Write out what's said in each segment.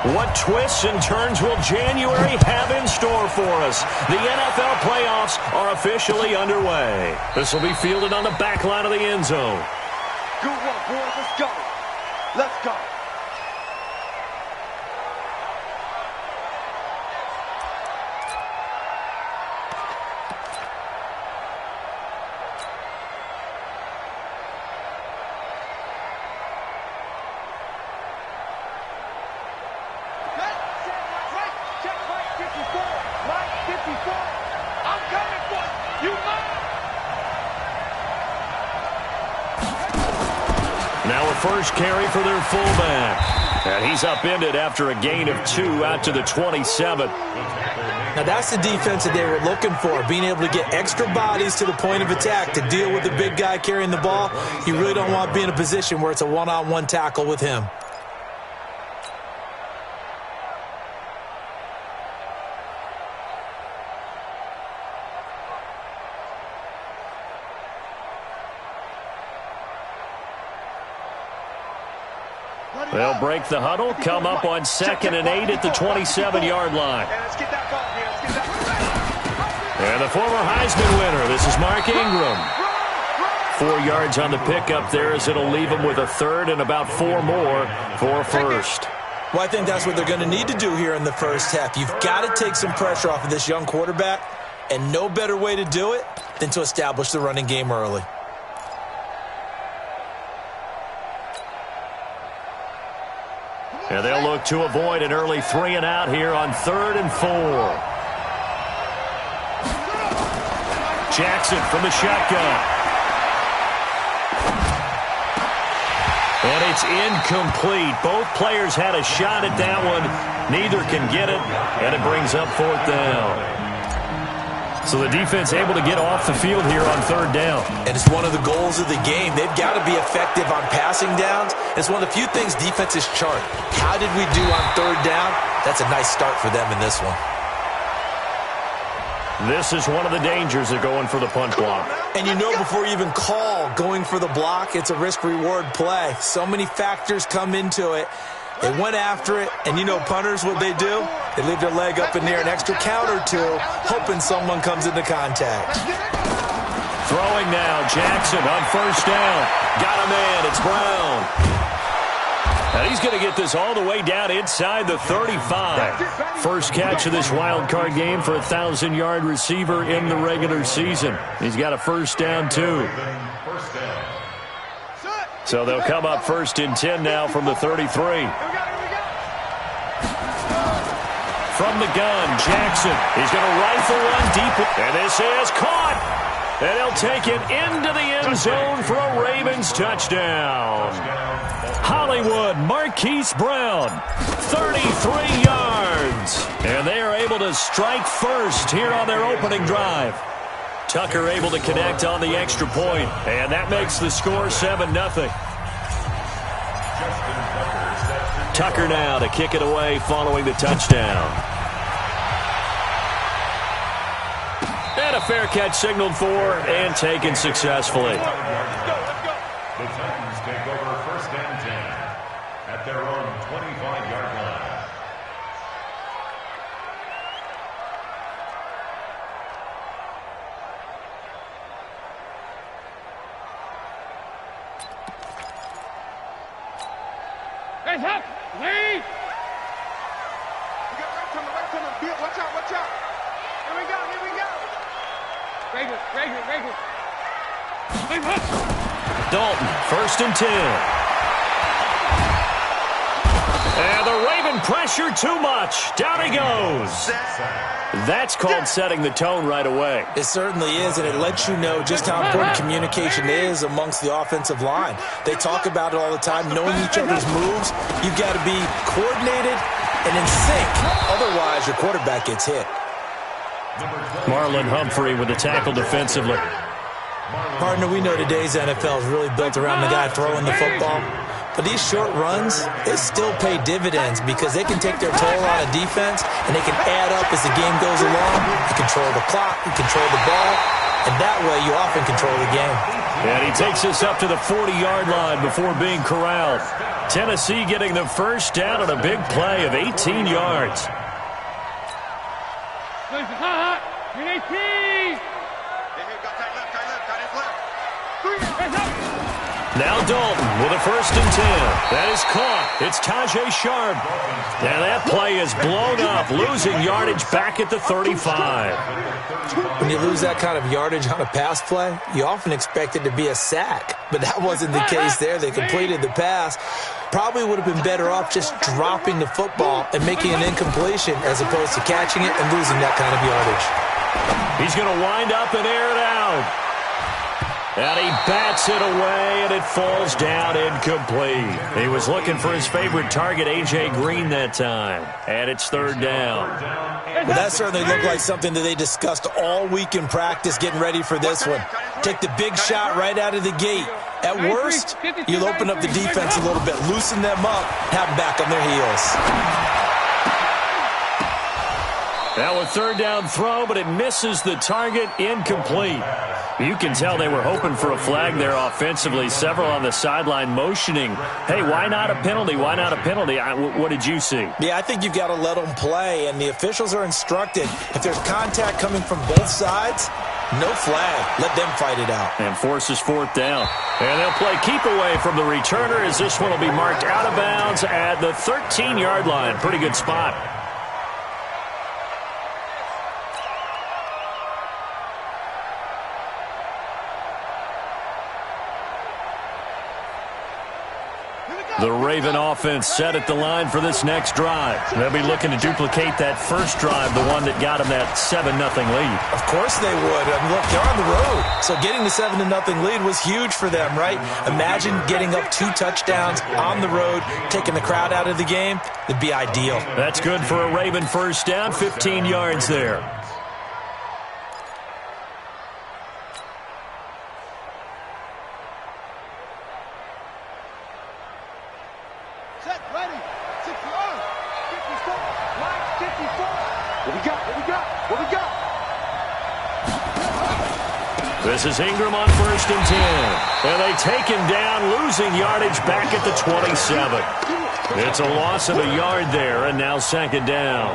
What twists and turns will January have in store for us? The NFL playoffs are officially underway. This will be fielded on the back line of the end zone. Good one, boys. Let's go. Let's go. Now a first carry for their fullback. And he's upended after a gain of 2 out to the 27. Now that's the defense that they were looking for, being able to get extra bodies to the point of attack to deal with the big guy carrying the ball. You really don't want to be in a position where it's a one-on-one tackle with him. They'll break the huddle, come up on 2nd and 8 at the 27-yard line. And the former Heisman winner, this is Mark Ingram. 4 yards on the pickup there as it'll leave him with a third and about 4 more for first. Well, I think that's what they're going to need to do here in the first half. You've got to take some pressure off of this young quarterback, and no better way to do it than to establish the running game early. And they'll look to avoid an early 3 and out here on 3rd and 4. Jackson from the shotgun. And it's incomplete. Both players had a shot at that one. Neither can get it, and it brings up 4th down. So the defense able to get off the field here on 3rd down. And it's one of the goals of the game. They've got to be effective on passing downs. It's one of the few things defenses chart. How did we do on 3rd down? That's a nice start for them in this one. This is one of the dangers of going for the punt block. And you know before you even call going for the block, it's a risk-reward play. So many factors come into it. They went after it, and you know punters, what they do? They leave their leg up in there an extra count or two, hoping someone comes into contact. Throwing now, Jackson on 1st down. Got a man, it's Brown. And he's going to get this all the way down inside the 35. First catch of this wild card game for a 1,000-yard receiver in the regular season. He's got a 1st down, too. So they'll come up 1st and 10 now from the 33. From the gun, Jackson. He's going to rifle one deep. And this is caught. And he'll take it into the end zone for a Ravens touchdown. Hollywood, Marquise Brown, 33 yards. And they are able to strike first here on their opening drive. Tucker able to connect on the extra point, and that makes the score 7-0. Tucker now to kick it away following the touchdown. And a fair catch signaled for and taken successfully. The Titans take over 1st and 10 at their own 25-yard line. Hey, Huck! Lead! We got right coming. Bill, watch out. Here we go. Rager. Leave Huck! Dalton, 1st and 10. And the Raven pressure too much. Down he goes. That's called setting the tone right away. It certainly is, and it lets you know just how important communication is amongst the offensive line. They talk about it all the time, knowing each other's moves. You've got to be coordinated and in sync. Otherwise, your quarterback gets hit. Marlon Humphrey with the tackle defensively. Partner, we know today's NFL is really built around the guy throwing the football. But these short runs, they still pay dividends because they can take their toll on a defense and they can add up as the game goes along. You control the clock, you control the ball, and that way you often control the game. And he takes us up to the 40-yard line before being corralled. Tennessee getting the first down on a big play of 18 yards. Now Dalton with a 1st and 10. That is caught. It's Tajay Sharp. And that play is blown up, losing yardage back at the 35. When you lose that kind of yardage on a pass play, you often expect it to be a sack. But that wasn't the case there. They completed the pass. Probably would have been better off just dropping the football and making an incompletion as opposed to catching it and losing that kind of yardage. He's going to wind up and air it out. And he bats it away, and it falls down incomplete. He was looking for his favorite target, A.J. Green, that time. And it's 3rd down. Well, that certainly looked like something that they discussed all week in practice getting ready for this one. Take the big shot right out of the gate. At worst, you'll open up the defense a little bit, loosen them up, have them back on their heels. Now a 3rd down throw, but it misses the target, incomplete. You can tell they were hoping for a flag there offensively. Several on the sideline motioning, hey, why not a penalty? Why not a penalty? What did you see? Yeah, I think you've got to let them play, and the officials are instructed. If there's contact coming from both sides, no flag. Let them fight it out. And forces 4th down. And they'll play keep away from the returner as this one will be marked out of bounds at the 13-yard line. Pretty good spot. The Raven offense set at the line for this next drive. They'll be looking to duplicate that first drive, the one that got them that 7-0 lead. Of course they would. I mean, look, they're on the road. So getting the 7-0 lead was huge for them, right? Imagine getting up 2 touchdowns on the road, taking the crowd out of the game. It'd be ideal. That's good for a Raven first down, 15 yards there. This is Ingram on 1st and 10. And they take him down, losing yardage back at the 27. It's a loss of a yard there, and now 2nd down.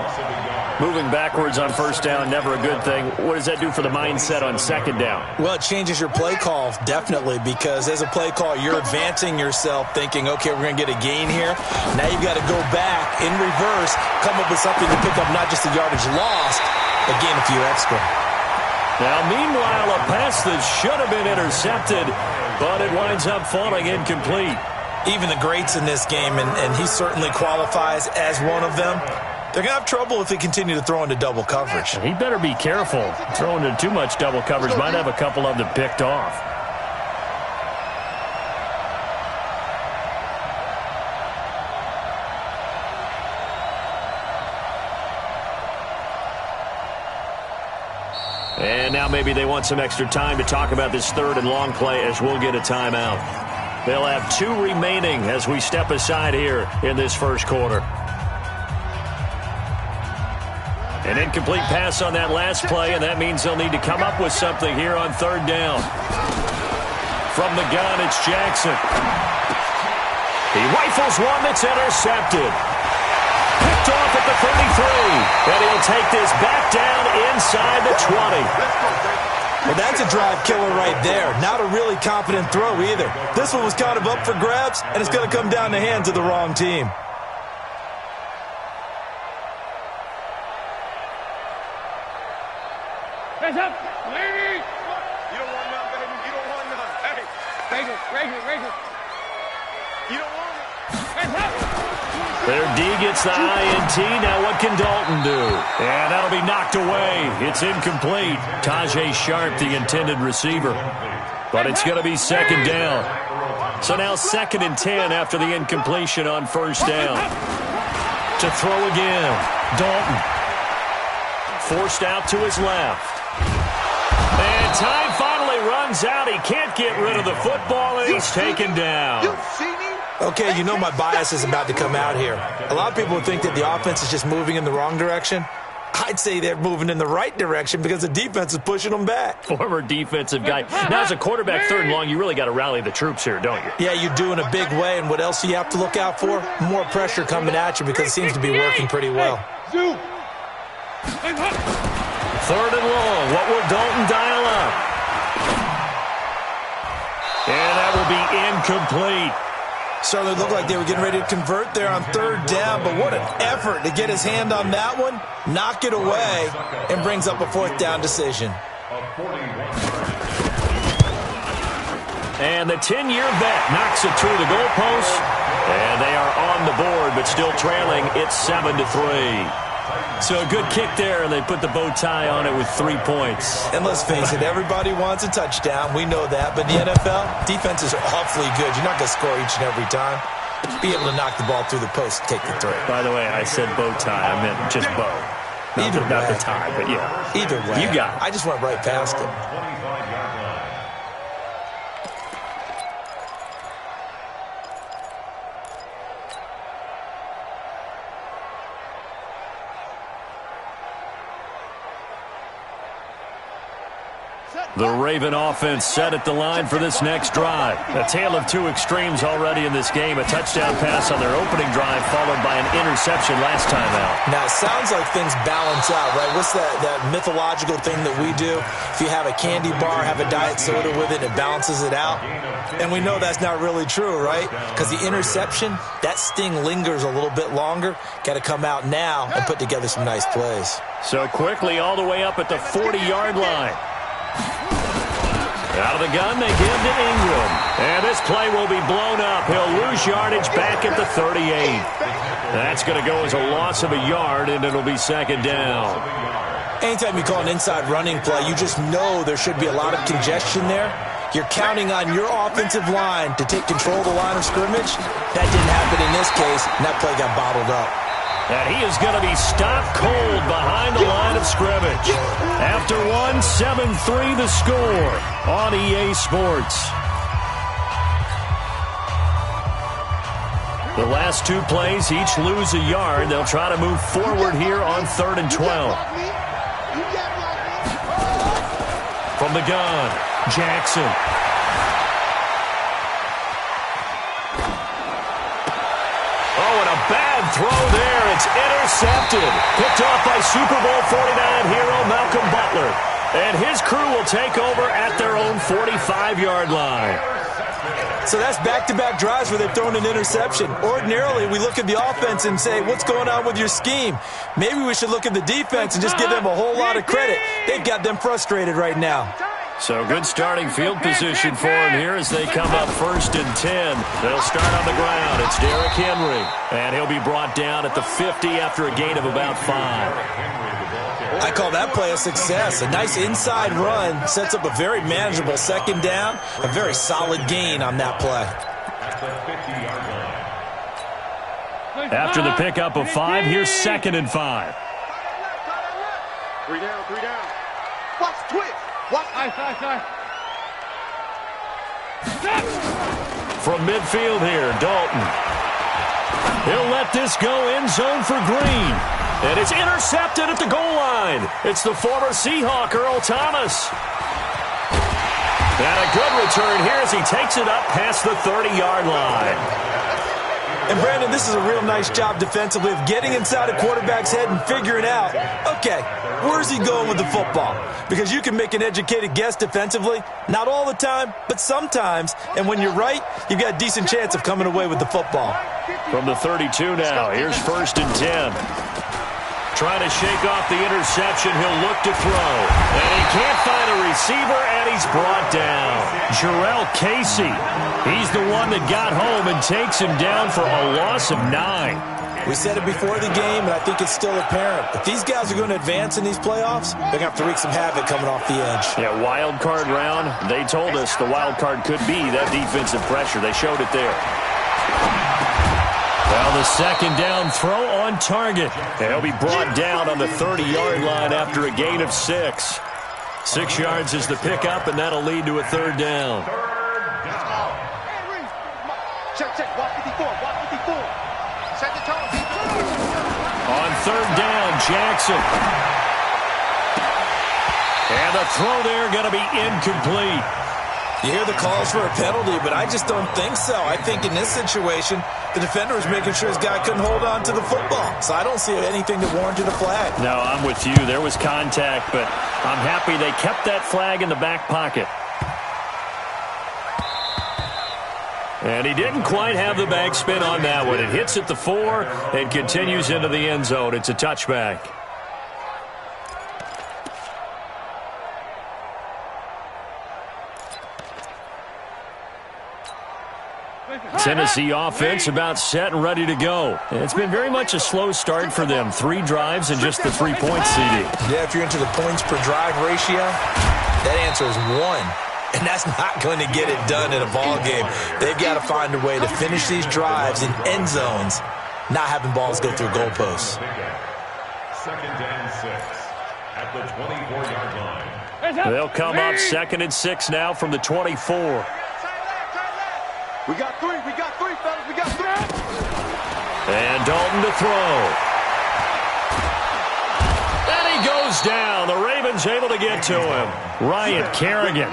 Moving backwards on 1st down, never a good thing. What does that do for the mindset on 2nd down? Well, it changes your play call, definitely, because as a play call, you're advancing yourself thinking, okay, we're going to get a gain here. Now you've got to go back in reverse, come up with something to pick up not just the yardage lost, but gain a few extra. Now, meanwhile, a pass that should have been intercepted, but it winds up falling incomplete. Even the greats in this game, and he certainly qualifies as one of them, they're going to have trouble if they continue to throw into double coverage. He better be careful. Throwing into too much double coverage might have a couple of them picked off. And now maybe they want some extra time to talk about this 3rd and long play as we'll get a timeout. They'll have 2 remaining as we step aside here in this first quarter. An incomplete pass on that last play, and that means they'll need to come up with something here on 3rd down. From the gun, it's Jackson. He rifles one that's intercepted. Picked off at the 33, and he'll take this back down inside the 20. Well, that's a drive killer right there. Not a really confident throw either. This one was kind of up for grabs, and it's going to come down the hands of the wrong team. Hands up, lady! You don't want none, baby. You don't want none. Hey, raise it. You don't want it. Hands up! Their D gets the INT. Now what can Dalton do? And that'll be knocked away. It's incomplete. Tajay Sharp, the intended receiver. But it's going to be 2nd down. So now 2nd and 10 after the incompletion on 1st down. To throw again. Dalton. Forced out to his left. And time finally runs out. He can't get rid of the football, and he's taken down. Okay, you know my bias is about to come out here. A lot of people think that the offense is just moving in the wrong direction. I'd say they're moving in the right direction because the defense is pushing them back. Former defensive guy. Now, as a quarterback, 3rd and long, you really got to rally the troops here, don't you? Yeah, you do in a big way, and what else do you have to look out for? More pressure coming at you because it seems to be working pretty well. 3rd and long. What will Dalton dial up? And that will be incomplete. Certainly looked like they were getting ready to convert there on 3rd down, but what an effort to get his hand on that one, knock it away, and brings up a 4th down decision. And the 10-year vet knocks it through the goalpost, and they are on the board, but still trailing. It's 7-3. So a good kick there, and they put the bow tie on it with 3 points. And let's face it, everybody wants a touchdown. We know that. But in the NFL, defense is awfully good. You're not going to score each and every time. Be able to knock the ball through the post and take the throw. By the way, I said bow tie. I meant just bow. Not the tie, but yeah. Either way. You got it. I just went right past him. The Raven offense set at the line for this next drive. A tale of 2 extremes already in this game. A touchdown pass on their opening drive followed by an interception last time out. Now, it sounds like things balance out, right? What's that mythological thing that we do? If you have a candy bar, have a diet soda with it, it balances it out. And we know that's not really true, right? Because the interception, that sting lingers a little bit longer. Got to come out now and put together some nice plays. So quickly all the way up at the 40-yard line. Out of the gun, they give to Ingram. And this play will be blown up. He'll lose yardage back at the 38. That's going to go as a loss of a yard, and it'll be 2nd down. Anytime you call an inside running play, you just know there should be a lot of congestion there. You're counting on your offensive line to take control of the line of scrimmage. That didn't happen in this case, and that play got bottled up. And he is going to be stopped cold behind the line of scrimmage. After 7-3 the score on EA Sports. The last 2 plays each lose a yard. They'll try to move forward here on 3rd and 12. From the gun, Jackson. Oh, and a bad throw there. It's intercepted. Picked off by Super Bowl 49 hero Malcolm Butler. And his crew will take over at their own 45-yard line. So that's back-to-back drives where they've thrown an interception. Ordinarily, we look at the offense and say, what's going on with your scheme? Maybe we should look at the defense and just give them a whole lot of credit. They've got them frustrated right now. So good starting field position for him here as they come up 1st and 10. They'll start on the ground. It's Derrick Henry. And he'll be brought down at the 50 after a gain of about 5. I call that play a success. A nice inside run sets up a very manageable 2nd down. A very solid gain on that play. After the pickup of 5, here's 2nd and 5. 3 down, 3 down. Watch twist. Watch. From midfield here, Dalton. He'll let this go end zone for Green. And it's intercepted at the goal line. It's the former Seahawk, Earl Thomas. And a good return here as he takes it up past the 30-yard line. And, Brandon, this is a real nice job defensively of getting inside a quarterback's head and figuring out, okay, where's he going with the football? Because you can make an educated guess defensively. Not all the time, but sometimes. And when you're right, you've got a decent chance of coming away with the football. From the 32 now, here's 1st and 10. Trying to shake off the interception. He'll look to throw. And he can't find a receiver, and he's brought down. Jarrell Casey. He's the one that got home and takes him down for a loss of 9. We said it before the game, and I think it's still apparent. If these guys are going to advance in these playoffs, they're going to have to wreak some havoc coming off the edge. Yeah, wild card round. They told us the wild card could be that defensive pressure. They showed it there. Well, the 2nd down throw on target. And he'll be brought down on the 30-yard line after a gain of 6. 6 yards is the pickup, and that'll lead to a 3rd down. Check, check. Walk 54. Walk 54. Set the tone. On third down, Jackson. And the throw there going to be incomplete. You hear the calls for a penalty, but I just don't think so. I think in this situation, the defender was making sure his guy couldn't hold on to the football. So I don't see anything that warranted a flag. No, I'm with you. There was contact, but I'm happy they kept that flag in the back pocket. And he didn't quite have the back spin on that one. It hits at the 4 and continues into the end zone. It's a touchback. Tennessee offense about set and ready to go. It's been very much a slow start for them. 3 drives and just the 3 points, CD. Yeah, if you're into the points per drive ratio, that answer is 1. And that's not going to get it done in a ball game. They've got to find a way to finish these drives in end zones, not having balls go through goalposts. 2nd and 6 at the 24-yard line. They'll come up 2nd and 6 now from the 24. We got 3, fellas, we got 3. And Dalton to throw. And he goes down. The Ravens able to get to him. Ryan Kerrigan.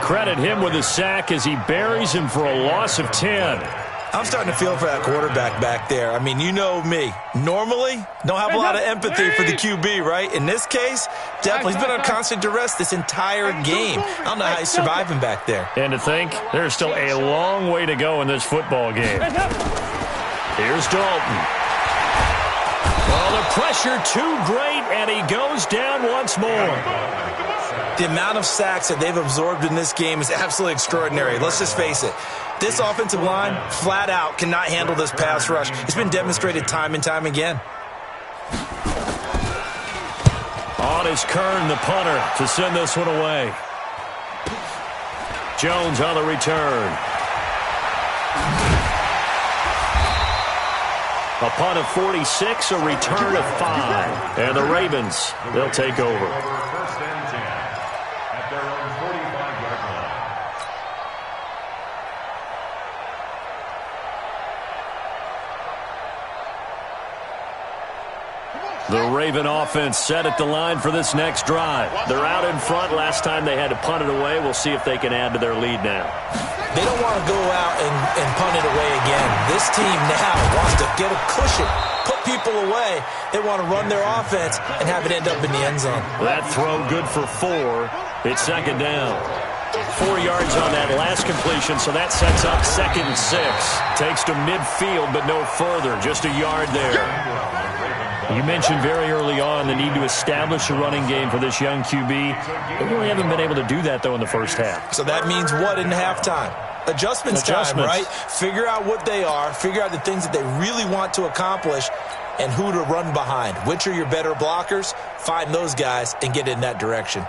Credit him with a sack as he buries him for a loss of 10. I'm starting to feel for that quarterback back there. I mean, you know me. Normally, don't have a lot of empathy for the QB, right? In this case, definitely he's been on constant duress this entire game. I don't know how he's surviving back there. And to think, there's still a long way to go in this football game. Here's Dalton. Well, the pressure too great, and he goes down once more. The amount of sacks that they've absorbed in this game is absolutely extraordinary. Let's just face it. This offensive line, flat out, cannot handle this pass rush. It's been demonstrated time and time again. On is Kern, the punter, to send this one away. Jones on the return. A punt of 46, a return of 5. And the Ravens, they'll take over. 1st and 10 at their own 45-yard line. The Raven offense set at the line for this next drive. They're out in front. Last time they had to punt it away. We'll see if they can add to their lead now. They don't want to go out and punt it away again. This team now wants to get a cushion, put people away. They want to run their offense and have it end up in the end zone. That throw good for 4. It's 2nd down. 4 yards on that last completion, so that sets up 2nd and 6. Takes to midfield, but no further. Just a yard there. You mentioned very early on the need to establish a running game for this young QB. They really haven't been able to do that, though, in the first half. So that means what in halftime? Adjustments time, right? Figure out what they are, figure out the things that they really want to accomplish, and who to run behind. Which are your better blockers? Find those guys and get in that direction.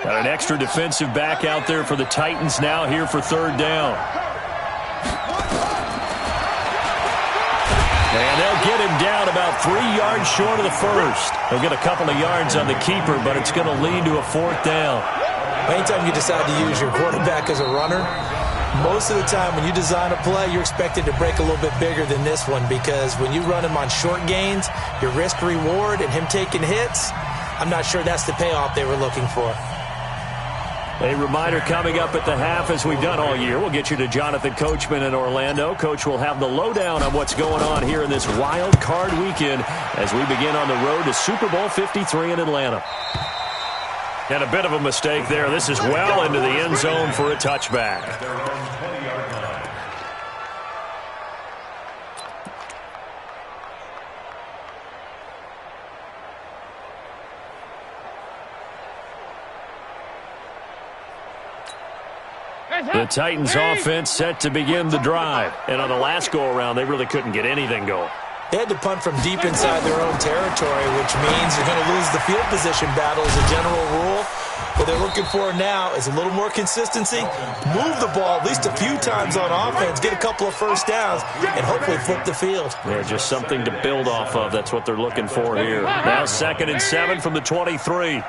Got an extra defensive back out there for the Titans now here for 3rd down. And they'll get him down about 3 yards short of the first. They'll get a couple of yards on the keeper, but it's going to lead to a 4th down. Anytime you decide to use your quarterback as a runner, most of the time when you design a play, you're expected to break a little bit bigger than this one, because when you run him on short gains, your risk-reward and him taking hits, I'm not sure that's the payoff they were looking for. A reminder coming up at the half, as we've done all year. We'll get you to Jonathan Coachman in Orlando. Coach will have the lowdown on what's going on here in this wild card weekend as we begin on the road to Super Bowl 53 in Atlanta. And a bit of a mistake there. This is well into the end zone for a touchback. The Titans offense set to begin the drive. And on the last go-around, they really couldn't get anything going. They had to punt from deep inside their own territory, which means they're going to lose the field position battle as a general rule. What they're looking for now is a little more consistency, move the ball at least a few times on offense, get a couple of first downs, and hopefully flip the field. Yeah, just something to build off of. That's what they're looking for here. Now 2nd and 7 from the 23.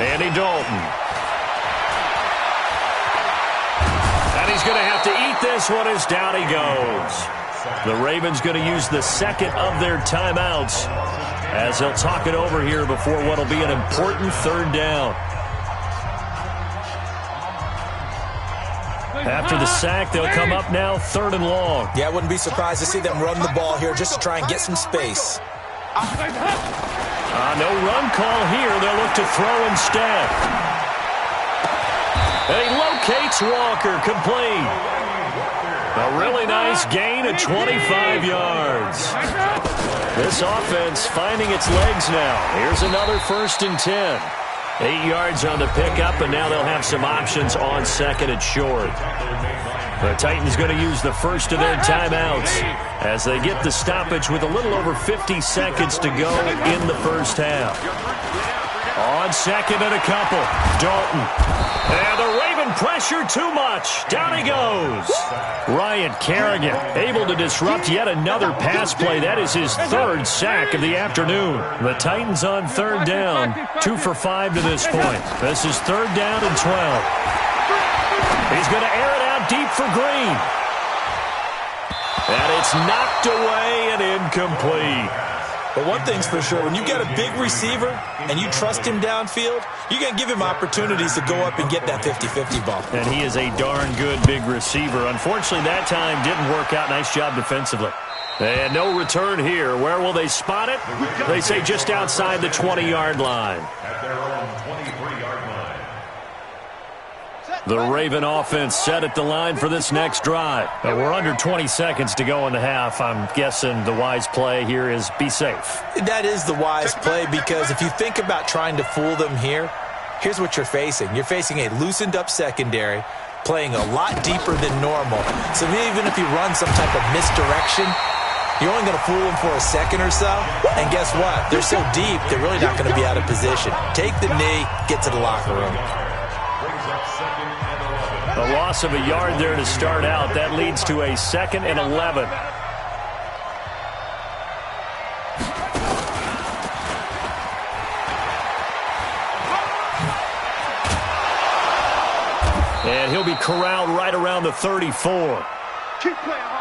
Andy Dalton. And he's going to have to eat this this one is down he goes. The Ravens going to use the second of their timeouts as he'll talk it over here before what will be an important third down. After the sack, they'll come up now 3rd and long. Yeah, I wouldn't be surprised to see them run the ball here just to try and get some space. No run call here. They'll look to throw instead. And he locates Walker, complete. A really nice gain of 25 yards. This offense finding its legs now. Here's another 1st and 10. 8 yards on the pickup, and now they'll have some options on 2nd and short. The Titans going to use the first of their timeouts as they get the stoppage with a little over 50 seconds to go in the first half. On 2nd and a couple, Dalton. And the Raven pressure too much. Down he goes. Ryan Kerrigan able to disrupt yet another pass play. That is his 3rd sack of the afternoon. The Titans on 3rd down, 2 for 5 to this point. This is 3rd down and 12. He's going to air it out deep for Green. And it's knocked away and incomplete. But one thing's for sure, when you got a big receiver and you trust him downfield, you're going to give him opportunities to go up and get that 50-50 ball. And he is a darn good big receiver. Unfortunately, that time didn't work out. Nice job defensively. And no return here. Where will they spot it? They say just outside the 20-yard line. At their own 23-yard line. The Raven offense set at the line for this next drive. We're under 20 seconds to go in the half. I'm guessing the wise play here is be safe. That is the wise play, because if you think about trying to fool them here, here's what you're facing. You're facing a loosened up secondary, playing a lot deeper than normal. So even if you run some type of misdirection, you're only going to fool them for a second or so. And guess what? They're so deep, they're really not going to be out of position. Take the knee, get to the locker room. A loss of a yard there to start out. That leads to a 2nd and 11. And he'll be corralled right around the 34. Keep playing hard.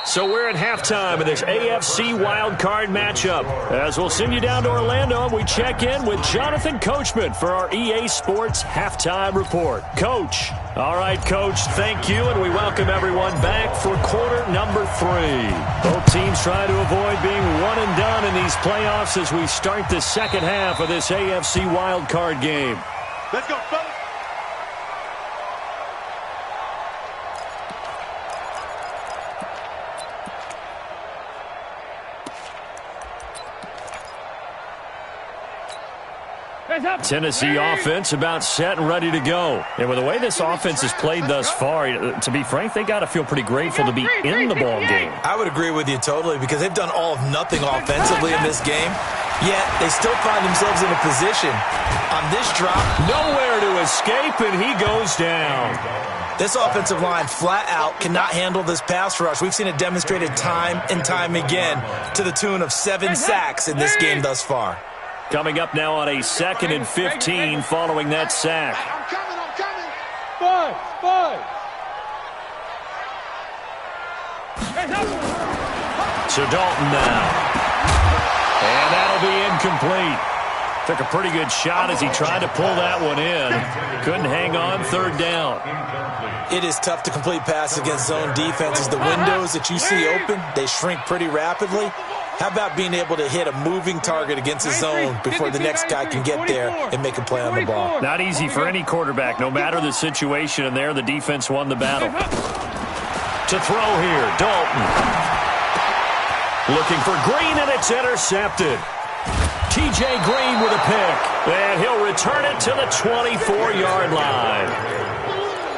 So we're at halftime of this AFC wildcard matchup. As we'll send you down to Orlando, and we check in with Jonathan Coachman for our EA Sports Halftime Report. Coach. All right, Coach, thank you, and we welcome everyone back for quarter number 3. Both teams trying to avoid being one and done in these playoffs as we start the second half of this AFC wildcard game. Let's go, fellas. Tennessee offense about set and ready to go. And with the way this offense has played thus far, to be frank, they got to feel pretty grateful to be in the ball game. I would agree with you totally, because they've done all of nothing offensively in this game, yet they still find themselves in a position on this drop. Nowhere to escape, and he goes down. This offensive line flat out cannot handle this pass rush. We've seen it demonstrated time and time again to the tune of 7 sacks in this game thus far. Coming up now on a 2nd and 15 following that sack. I'm coming. Five. So Dalton now. And that'll be incomplete. Took a pretty good shot as he tried to pull that one in. Couldn't hang on 3rd down. It is tough to complete passes against zone defenses. The windows that you see open, they shrink pretty rapidly. How about being able to hit a moving target against a zone before the next guy can get there and make a play on the ball? Not easy for any quarterback, no matter the situation, and there the defense won the battle. To throw here, Dalton. Looking for Green, and it's intercepted. T.J. Green with a pick, and he'll return it to the 24-yard line.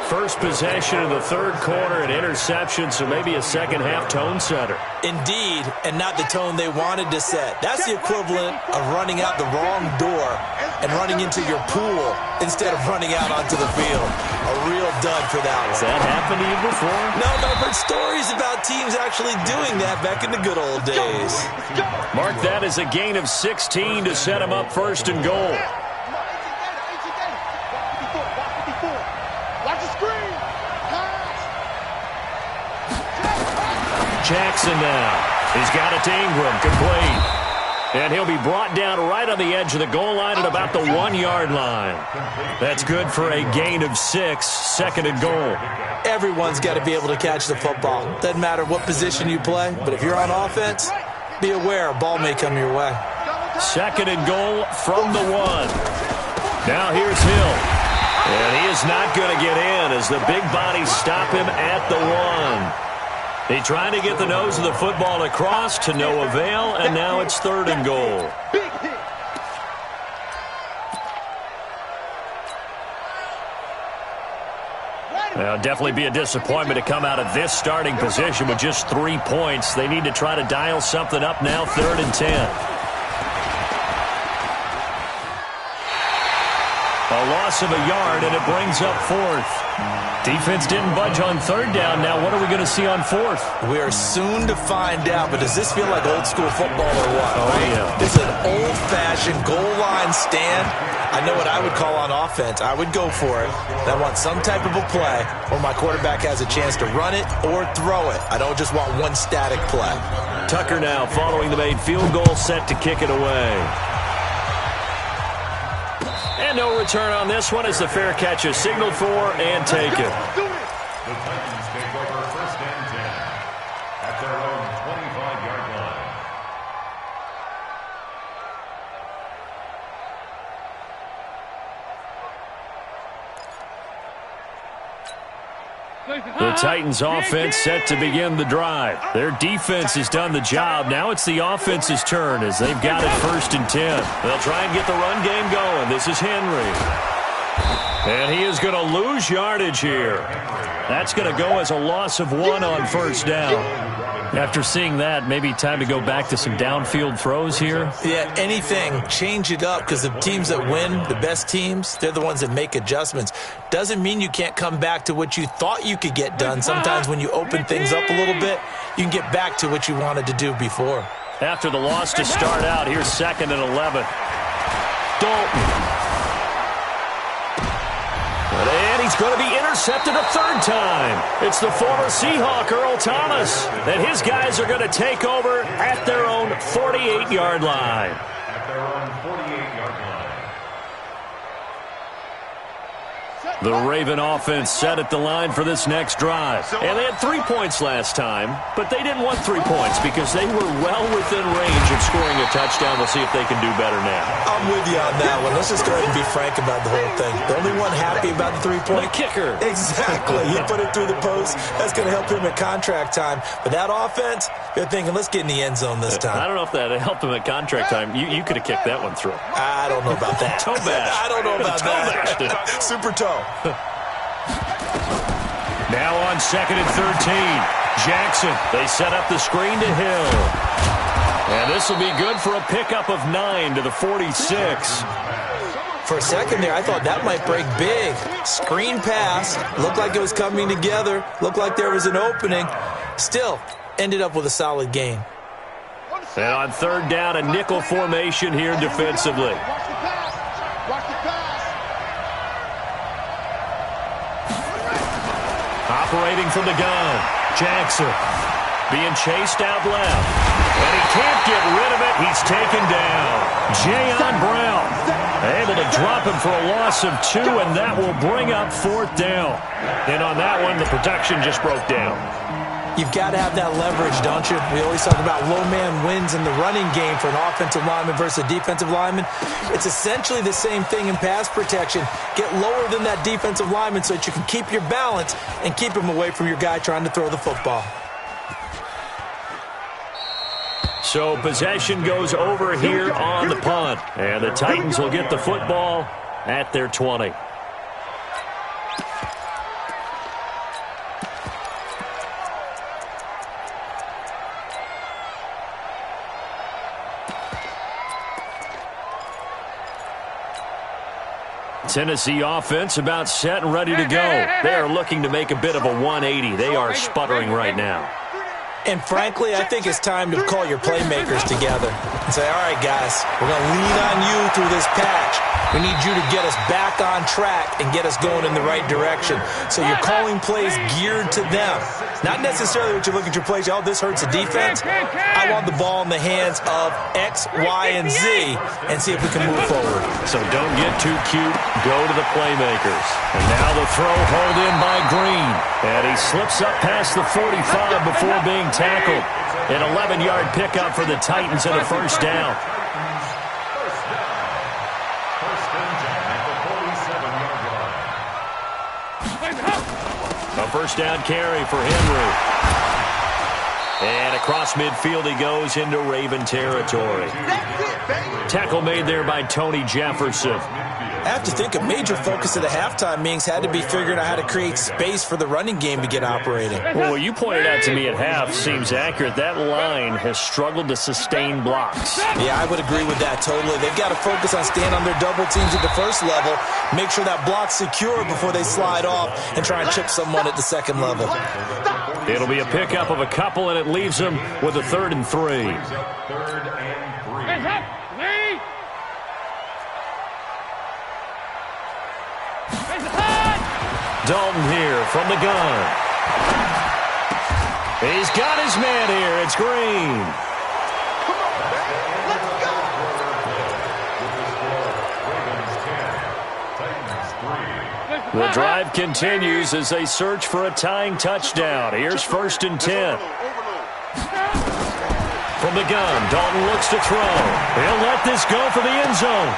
First possession of the 3rd quarter, an interception, so maybe a second-half tone setter. Indeed, and not the tone they wanted to set. That's the equivalent of running out the wrong door and running into your pool instead of running out onto the field. A real dud for that one. Has that happened to you before? No, but I've heard stories about teams actually doing that back in the good old days. Mark that as a gain of 16 to set him up 1st and goal. Watch the screen. Jackson now. He's got it to Ingram, complete. And he'll be brought down right on the edge of the goal line at about the 1-yard line. That's good for a gain of 6, second and goal. Everyone's got to be able to catch the football. Doesn't matter what position you play, but if you're on offense, be aware a ball may come your way. Second and goal from the 1. Now here's Hill. And he is not going to get in as the big bodies stop him at the 1. He tried to get the nose of the football across to no avail, and now it's third and goal. Well, definitely be a disappointment to come out of this starting position with just 3 points. They need to try to dial something up now, third and 10. A loss of a yard, and it brings up fourth. Defense didn't budge on third down. Now what are we going to see on fourth? We are soon to find out, but does this feel like old school football or what? Oh, right? Yeah. This is an old-fashioned goal line stand. I know what I would call on offense. I would go for it. I want some type of a play where my quarterback has a chance to run it or throw it. I don't just want one static play. Tucker now following the made field goal, set to kick it away. And no return on this one as the fair catch is signaled for and taken. The Titans take over first and 10 at their own 25-yard line. The Titans offense set to begin the drive. Their defense has done the job. Now it's the offense's turn as they've got it first and 10. They'll try and get the run game going. This is Henry. And he is going to lose yardage here. That's going to go as a loss of 1 on first down. After seeing that, maybe time to go back to some downfield throws here. Yeah, anything. Change it up because the teams that win, the best teams, they're the ones that make adjustments. Doesn't mean you can't come back to what you thought you could get done. Sometimes when you open things up a little bit, you can get back to what you wanted to do before. After the loss to start out, here's second and 11. Dalton. And he's going to be intercepted a third time. It's the former Seahawk, Earl Thomas. And his guys are going to take over at their own 48-yard line. At their own 48-yard line. The Raven offense set at the line for this next drive. And they had 3 points last time, but they didn't want 3 points because they were well within range of scoring a touchdown. We'll see if they can do better now. I'm with you on that one. Let's just go ahead and be frank about the whole thing. The only one happy about the 3-point kicker. Exactly. He put it through the post. That's going to help him at contract time. But that offense, they're thinking, let's get in the end zone this time. I don't know if that helped him at contract time. You could have kicked that one through. I don't know about that. Toe bash. I don't know about that. Super toe. Now on second and 13. Jackson. They set up the screen to Hill. And this will be good for a pickup of 9 to the 46. For a second there, I thought that might break big. Screen pass. Looked like it was coming together. Looked like there was an opening. Still, ended up with a solid gain. And on third down, a nickel formation here defensively. Operating from the gun, Jackson being chased out left. And he can't get rid of it. He's taken down. Jayon Brown able to drop him for a loss of 2, and that will bring up fourth down. And on that one, the protection just broke down. You've got to have that leverage, don't you? We always talk about low man wins in the running game for an offensive lineman versus a defensive lineman. It's essentially the same thing in pass protection. Get lower than that defensive lineman so that you can keep your balance and keep him away from your guy trying to throw the football. So possession goes over here on the punt. And the Titans will get the football at their 20. Tennessee offense about set and ready to go. They are looking to make a bit of a 180. They are sputtering right now. And frankly, I think it's time to call your playmakers together and say, all right, guys, we're going to lean on you through this patch. We need you to get us back on track and get us going in the right direction. So you're calling plays geared to them. Not necessarily what you're looking to play. Oh, this hurts the defense. I want the ball in the hands of X, Y, and Z and see if we can move forward. So don't get too cute. Go to the playmakers. And now the throw hauled in by Green. And he slips up past the 45 before being tackled. An 11-yard pickup for the Titans and a first down. A first down carry for Henry. And across midfield he goes into Raven territory. Tackle made there by Tony Jefferson. I have to think a major focus of the halftime meetings had to be figuring out how to create space for the running game to get operating. Well, what you pointed out to me at half seems accurate. That line has struggled to sustain blocks. Yeah, I would agree with that totally. They've got to focus on staying on their double teams at the first level, make sure that block's secure before they slide off and try and chip someone at the second level. It'll be a pickup of a couple, and it leaves them with a 3rd and 3. Dalton here from the gun. He's got his man here. It's Green. The drive continues as they search for a tying touchdown. Here's 1st and 10. From the gun, Dalton looks to throw. He'll let this go for the end zone.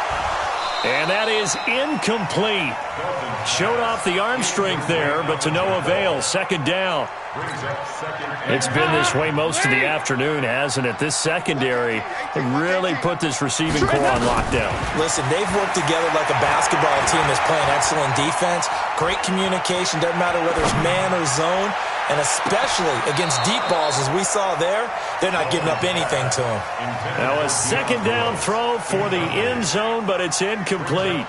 And that is incomplete. Showed off the arm strength there, but to no avail. 2nd down. It's been this way most of the afternoon, hasn't it? This secondary really put this receiving core on lockdown. Listen, they've worked together like a basketball team that's playing excellent defense. Great communication. Doesn't matter whether it's man or zone. And especially against deep balls, as we saw there, they're not giving up anything to them. Now a 2nd down throw for the end zone, but it's incomplete.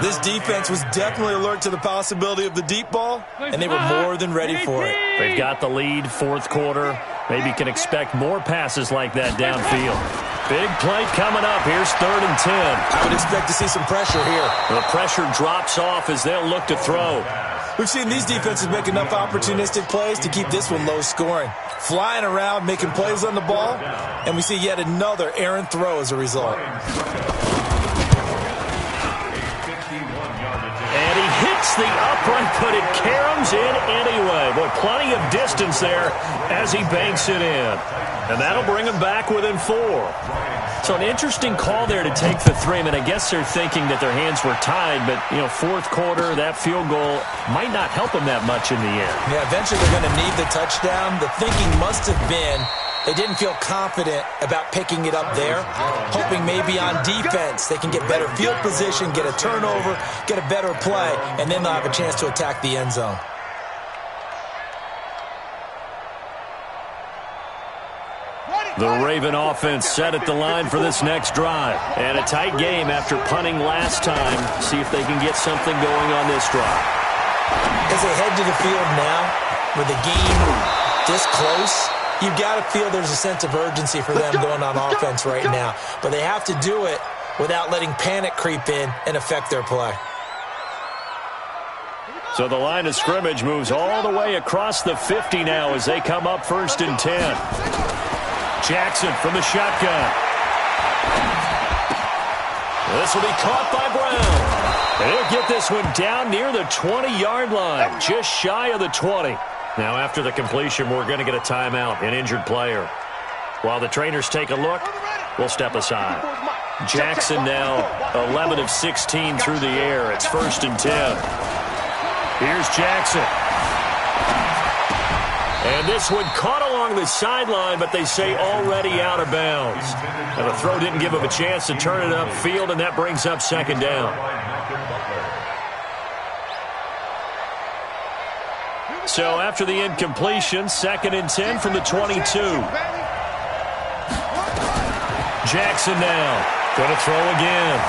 This defense was definitely alert to the possibility of the deep ball, and they were more than ready for it. They've got the lead, 4th quarter. Maybe can expect more passes like that downfield. Big play coming up. Here's 3rd and 10. I would expect to see some pressure here. The pressure drops off as they'll look to throw. We've seen these defenses make enough opportunistic plays to keep this one low scoring. Flying around, making plays on the ball, and we see yet another errant throw as a result. And he hits the upright, but it caroms in anyway. Boy, plenty of distance there as he banks it in. And that'll bring him back within 4. So an interesting call there to take the 3. I mean, I guess they're thinking that their hands were tied, but, 4th quarter, that field goal might not help them that much in the end. Yeah, eventually they're going to need the touchdown. The thinking must have been they didn't feel confident about picking it up there, hoping maybe on defense they can get better field position, get a turnover, get a better play, and then they'll have a chance to attack the end zone. The Raven offense set at the line for this next drive. And a tight game after punting last time. See if they can get something going on this drive. As they head to the field now, with the game this close, you've got to feel there's a sense of urgency for them going on offense right now. But they have to do it without letting panic creep in and affect their play. So the line of scrimmage moves all the way across the 50 now as they come up 1st and 10. Jackson from the shotgun. This will be caught by Brown. And he'll get this one down near the 20-yard line, just shy of the 20. Now after the completion, we're going to get a timeout, an injured player. While the trainers take a look, we'll step aside. Jackson now 11 of 16 through the air. It's 1st and 10. Here's Jackson. And this one caught along the sideline, but they say already out of bounds. And the throw didn't give him a chance to turn it upfield, and that brings up 2nd down. So after the incompletion, 2nd and 10 from the 22. Jackson now going to throw again,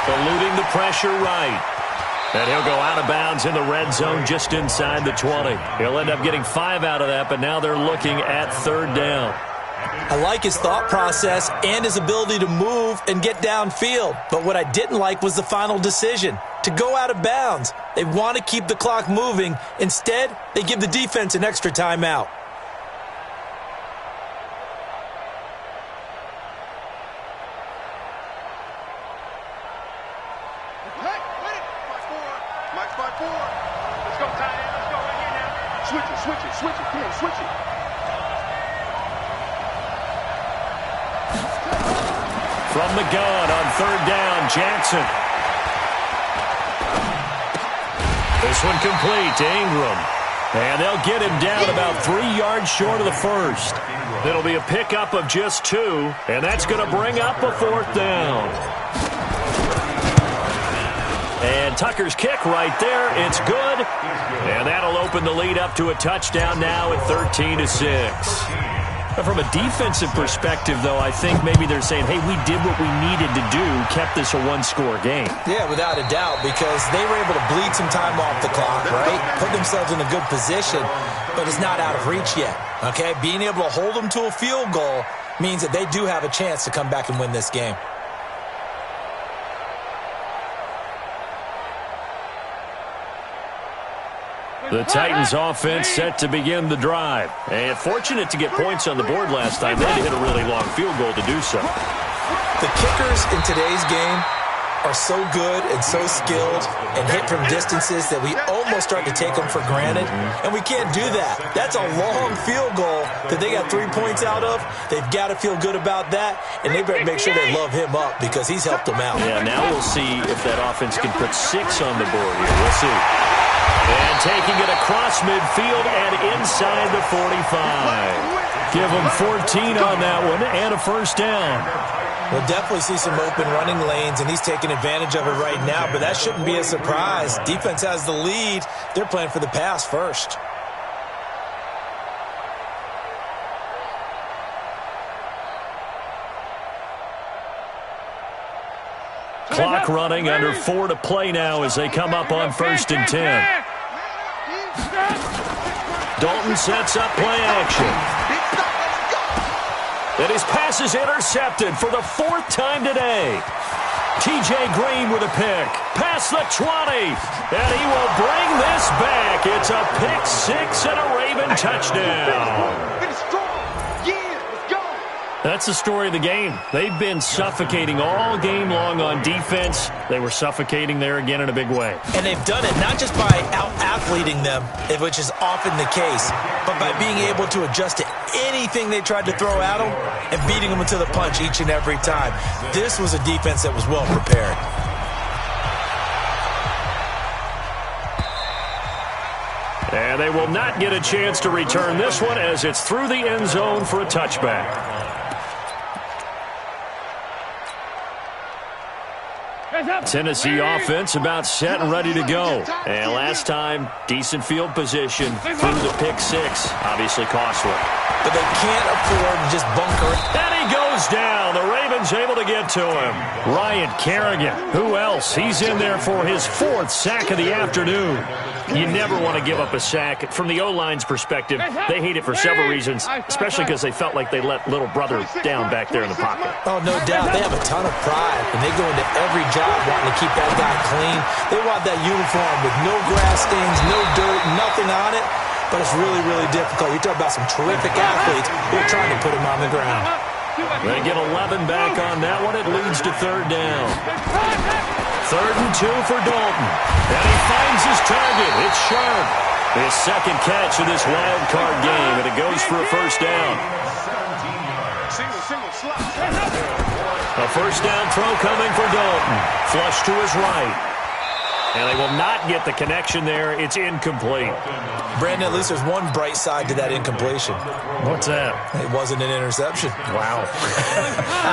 eluding the pressure right. And he'll go out of bounds in the red zone just inside the 20. He'll end up getting 5 out of that, but now they're looking at 3rd down. I like his thought process and his ability to move and get downfield. But what I didn't like was the final decision, to go out of bounds. They want to keep the clock moving. Instead, they give the defense an extra timeout. Switch it. Come on, switch it. From the gun on third down, Jackson. This one complete to Ingram. And they'll get him down about 3 yards short of the first. It'll be a pickup of just 2, and that's going to bring up a 4th down. And Tucker's kick right there. It's good. And that'll open the lead up to a touchdown now at 13-6. From a defensive perspective, though, I think maybe they're saying, hey, we did what we needed to do, kept this a one-score game. Yeah, without a doubt, because they were able to bleed some time off the clock, right? Put themselves in a good position, but it's not out of reach yet, okay? Being able to hold them to a field goal means that they do have a chance to come back and win this game. The Titans offense set to begin the drive. And fortunate to get points on the board last time. They had to hit a really long field goal to do so. The kickers in today's game are so good and so skilled and hit from distances that we almost start to take them for granted. And we can't do that. That's a long field goal that they got 3 points out of. They've got to feel good about that. And they better make sure they love him up because he's helped them out. Yeah, now we'll see if that offense can put 6 on the board here. We'll see. And taking it across midfield and inside the 45. Give them 14 on that one and a first down. We'll definitely see some open running lanes, and he's taking advantage of it right now, but that shouldn't be a surprise. Defense has the lead. They're playing for the pass first. Clock running, under 4 to play now as they come up on 1st and 10. Dalton sets up play action. And his pass is intercepted for the 4th time today. T.J. Green with a pick. Past the 20. And he will bring this back. It's a pick 6 and a Raven touchdown. That's the story of the game. They've been suffocating all game long on defense. They were suffocating there again in a big way. And they've done it not just by out-athleting them, which is often the case, but by being able to adjust to anything they tried to throw at them and beating them into the punch each and every time. This was a defense that was well prepared. And they will not get a chance to return this one as it's through the end zone for a touchback. Tennessee offense about set and ready to go. And last time, decent field position through the pick 6. Obviously costly. But they can't afford to just bunker it. And he goes down. The Ravens able to get to him. Ryan Kerrigan. Who else? He's in there for his 4th sack of the afternoon. You never want to give up a sack. From the O-line's perspective, they hate it for several reasons, especially because they felt like they let little brother down back there in the pocket. Oh, no doubt. They have a ton of pride, and they go into every job wanting to keep that guy clean. They want that uniform with no grass stains, no dirt, nothing on it. But it's really, really difficult. You're talking about some terrific athletes who are trying to put him on the ground. They get 11 back on that one. It leads to 3rd down. 3rd and 2 for Dalton. And he finds his target. It's Sharp. His 2nd catch of this wild card game, and it goes for a first down. A first down throw coming for Dalton. Flush to his right. And they will not get the connection there. It's incomplete. Brandon, at least there's one bright side to that incompletion. What's that? It wasn't an interception. Wow.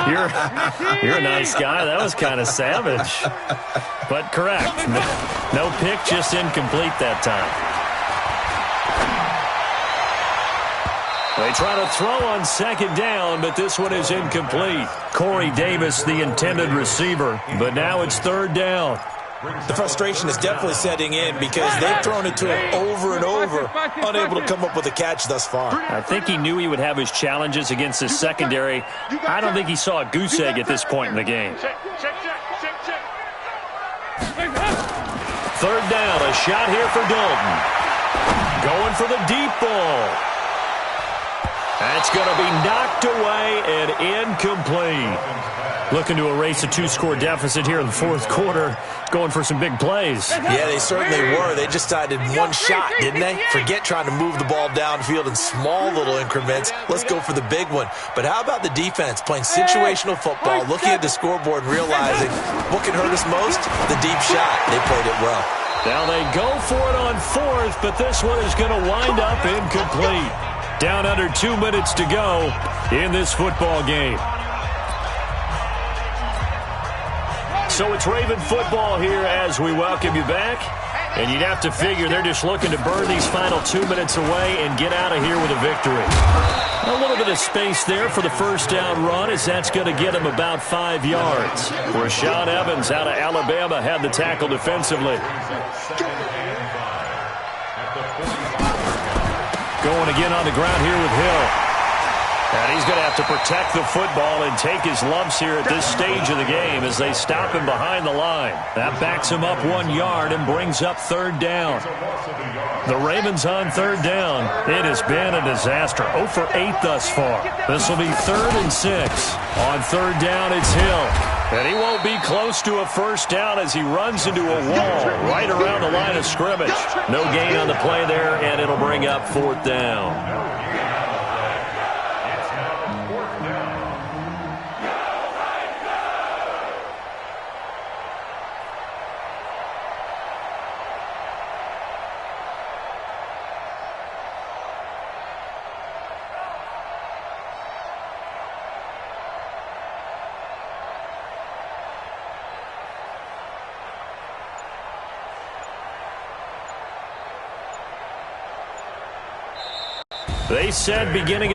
You're a nice guy. That was kind of savage. But correct. No pick, just incomplete that time. They try to throw on 2nd down, but this one is incomplete. Corey Davis, the intended receiver, but now it's 3rd down. The frustration is definitely setting in because they've thrown it to him over and over, unable to come up with a catch thus far. I think he knew he would have his challenges against his secondary. I don't think he saw a goose egg at this point in the game. Third down, a shot here for Dalton. Going for the deep ball. That's going to be knocked away and incomplete. Looking to erase a 2-score deficit here in the fourth quarter. Going for some big plays. Yeah, they certainly were. They just decided one shot, didn't they? Forget trying to move the ball downfield in small little increments. Let's go for the big one. But how about the defense playing situational football, looking at the scoreboard and realizing what can hurt us most? The deep shot. They played it well. Now they go for it on fourth, but this one is going to wind up incomplete. Down under 2 minutes to go in this football game. So it's Raven football here as we welcome you back. And you'd have to figure they're just looking to burn these final 2 minutes away and get out of here with a victory. A little bit of space there for the first down run as that's going to get him about 5 yards. Rashaan Evans out of Alabama had the tackle defensively. Going again on the ground here with Hill. And he's going to have to protect the football and take his lumps here at this stage of the game as they stop him behind the line. That backs him up 1 yard and brings up third down. The Ravens on third down. It has been a disaster. 0 for 8 thus far. This will be 3rd and 6. On third down, it's Hill. And he won't be close to a first down as he runs into a wall right around the line of scrimmage. No gain on the play there, and it'll bring up 4th down. They said beginning